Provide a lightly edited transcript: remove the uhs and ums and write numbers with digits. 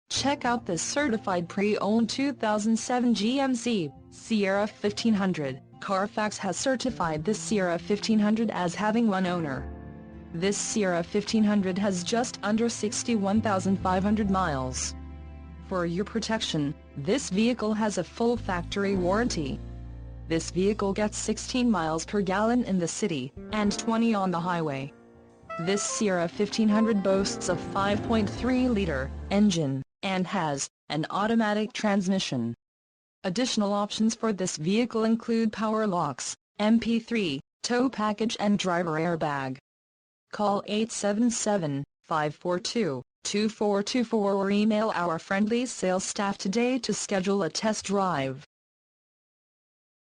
Check out this certified pre-owned 2007 GMC Sierra 1500. Carfax has certified this Sierra 1500 as having one owner. This Sierra 1500 has just under 61,500 miles. For your protection, this vehicle has a full factory warranty. This vehicle gets 16 miles per gallon in the city, and 20 on the highway. This Sierra 1500 boasts a 5.3-liter engine, and has an automatic transmission. Additional options for this vehicle include power locks, MP3, tow package and driver airbag. Call 877-542-2424 or email our friendly sales staff today to schedule a test drive.